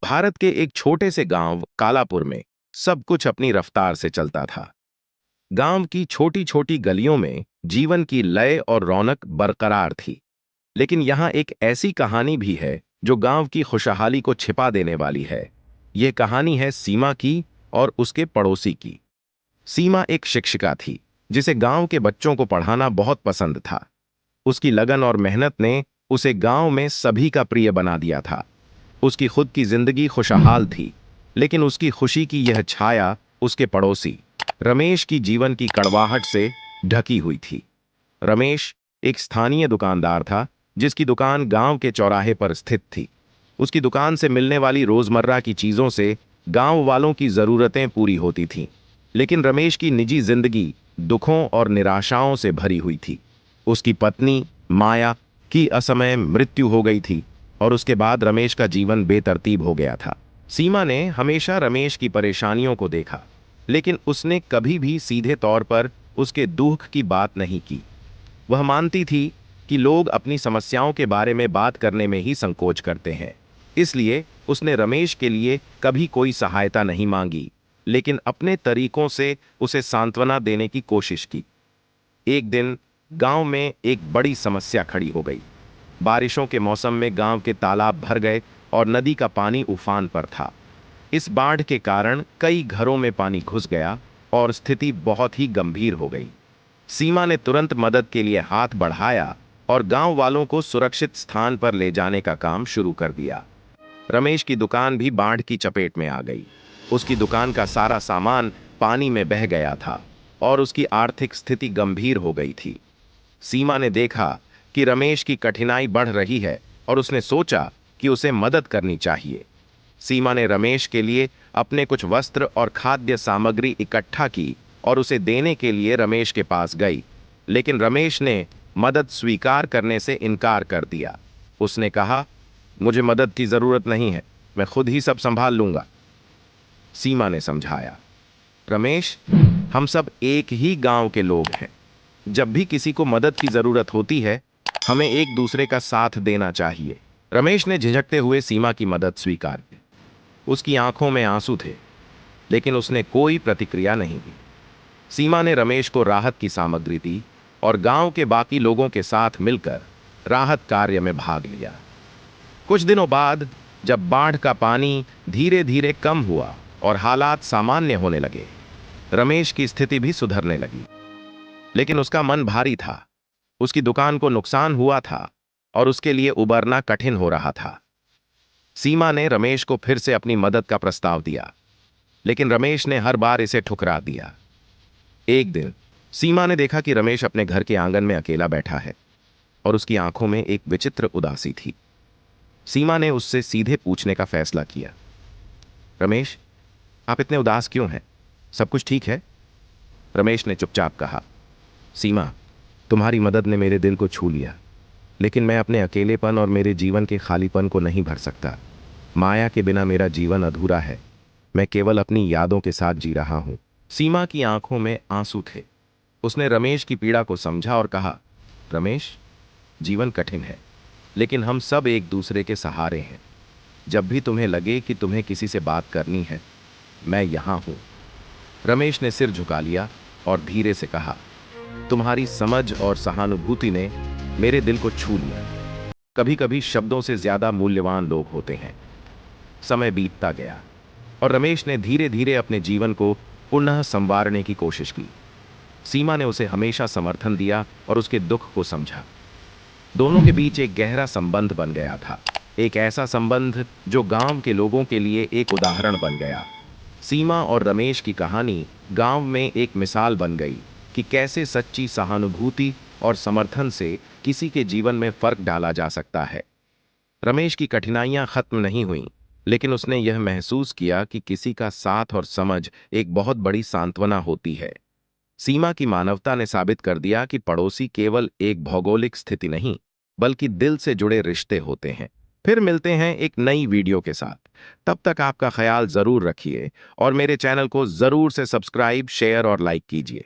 भारत के एक छोटे से गांव कालापुर में सब कुछ अपनी रफ्तार से चलता था। गांव की छोटी छोटी गलियों में जीवन की लय और रौनक बरकरार थी। लेकिन यहाँ एक ऐसी कहानी भी है जो गांव की खुशहाली को छिपा देने वाली है। यह कहानी है सीमा की और उसके पड़ोसी की। सीमा एक शिक्षिका थी जिसे गांव के बच्चों को पढ़ाना बहुत पसंद था। उसकी लगन और मेहनत ने उसे गांव में सभी का प्रिय बना दिया था। उसकी खुद की जिंदगी खुशहाल थी, लेकिन उसकी खुशी की यह छाया उसके पड़ोसी रमेश की जीवन की कड़वाहट से ढकी हुई थी। रमेश एक स्थानीय दुकानदार था जिसकी दुकान गांव के चौराहे पर स्थित थी। उसकी दुकान से मिलने वाली रोजमर्रा की चीजों से गांव वालों की जरूरतें पूरी होती थीं। लेकिन रमेश की निजी जिंदगी दुखों और निराशाओं से भरी हुई थी। उसकी पत्नी माया की असमय मृत्यु हो गई थी और उसके बाद रमेश का जीवन बेतरतीब हो गया था। सीमा ने हमेशा रमेश की परेशानियों को देखा, लेकिन उसने कभी भी सीधे तौर पर उसके दुख की बात नहीं की। वह मानती थी कि लोग अपनी समस्याओं के बारे में बात करने में ही संकोच करते हैं। इसलिए उसने रमेश के लिए कभी कोई सहायता नहीं मांगी, लेकिन अपने तरीकों से उसे सांत्वना देने की कोशिश की। एक दिन गांव में एक बड़ी समस्या खड़ी हो गई। बारिशों के मौसम में गांव के तालाब भर गए और नदी का पानी उफान पर था। इस बाढ़ के कारण कई घरों में पानी घुस गया और स्थिति बहुत ही गंभीर हो गई। सीमा ने तुरंत मदद के लिए हाथ बढ़ाया और गांव वालों को सुरक्षित स्थान पर ले जाने का काम शुरू कर दिया। रमेश की दुकान भी बाढ़ की चपेट में आ गई। उसकी दुकान का सारा सामान पानी में बह गया था और उसकी आर्थिक स्थिति गंभीर हो गई थी। सीमा ने देखा कि रमेश की कठिनाई बढ़ रही है और उसने सोचा कि उसे मदद करनी चाहिए। सीमा ने रमेश के लिए अपने कुछ वस्त्र और खाद्य सामग्री इकट्ठा की और उसे देने के लिए रमेश के पास गई। लेकिन रमेश ने मदद स्वीकार करने से इनकार कर दिया। उसने कहा, मुझे मदद की जरूरत नहीं है, मैं खुद ही सब संभाल लूंगा। सीमा ने समझाया, रमेश, हम सब एक ही गांव के लोग हैं। जब भी किसी को मदद की जरूरत होती है, हमें एक दूसरे का साथ देना चाहिए। रमेश ने झिझकते हुए सीमा की मदद स्वीकार की। उसकी आंखों में आंसू थे, लेकिन उसने कोई प्रतिक्रिया नहीं दी। सीमा ने रमेश को राहत की सामग्री दी और गांव के बाकी लोगों के साथ मिलकर राहत कार्य में भाग लिया। कुछ दिनों बाद जब बाढ़ का पानी धीरे धीरे कम हुआ और हालात सामान्य होने लगे, रमेश की स्थिति भी सुधरने लगी। लेकिन उसका मन भारी था। उसकी दुकान को नुकसान हुआ था और उसके लिए उबरना कठिन हो रहा था। सीमा ने रमेश को फिर से अपनी मदद का प्रस्ताव दिया, लेकिन रमेश ने हर बार इसे ठुकरा दिया। एक दिन सीमा ने देखा कि रमेश अपने घर के आंगन में अकेला बैठा है और उसकी आंखों में एक विचित्र उदासी थी। सीमा ने उससे सीधे पूछने का फैसला किया, रमेश, आप इतने उदास क्यों हैं? सब कुछ ठीक है? रमेश ने चुपचाप कहा, सीमा, तुम्हारी मदद ने मेरे दिल को छू लिया, लेकिन मैं अपने अकेलेपन और मेरे जीवन के खालीपन को नहीं भर सकता। माया के बिना मेरा जीवन अधूरा है। मैं केवल अपनी यादों के साथ जी रहा हूं। सीमा की आंखों में आंसू थे। उसने रमेश की पीड़ा को समझा और कहा, रमेश, जीवन कठिन है, लेकिन हम सब एक दूसरे के सहारे हैं। जब भी तुम्हें लगे कि तुम्हें किसी से बात करनी है, मैं यहां हूं। रमेश ने सिर झुका लिया और धीरे से कहा, तुम्हारी समझ और सहानुभूति ने मेरे दिल को छू लिया। कभी कभी शब्दों से ज्यादा मूल्यवान लोग होते हैं। समय बीतता गया और रमेश ने धीरे धीरे अपने जीवन को पुनः संवारने की कोशिश की। सीमा ने उसे हमेशा समर्थन दिया और उसके दुख को समझा। दोनों के बीच एक गहरा संबंध बन गया था, एक ऐसा संबंध जो गांव के लोगों के लिए एक उदाहरण बन गया। सीमा और रमेश की कहानी गांव में एक मिसाल बन गई कि कैसे सच्ची सहानुभूति और समर्थन से किसी के जीवन में फर्क डाला जा सकता है। रमेश की कठिनाइयां खत्म नहीं हुईं, लेकिन उसने यह महसूस किया कि किसी का साथ और समझ एक बहुत बड़ी सांत्वना होती है। सीमा की मानवता ने साबित कर दिया कि पड़ोसी केवल एक भौगोलिक स्थिति नहीं, बल्कि दिल से जुड़े रिश्ते होते हैं। फिर मिलते हैं एक नई वीडियो के साथ। तब तक आपका ख्याल जरूर रखिए और मेरे चैनल को जरूर से सब्सक्राइब, शेयर और लाइक कीजिए।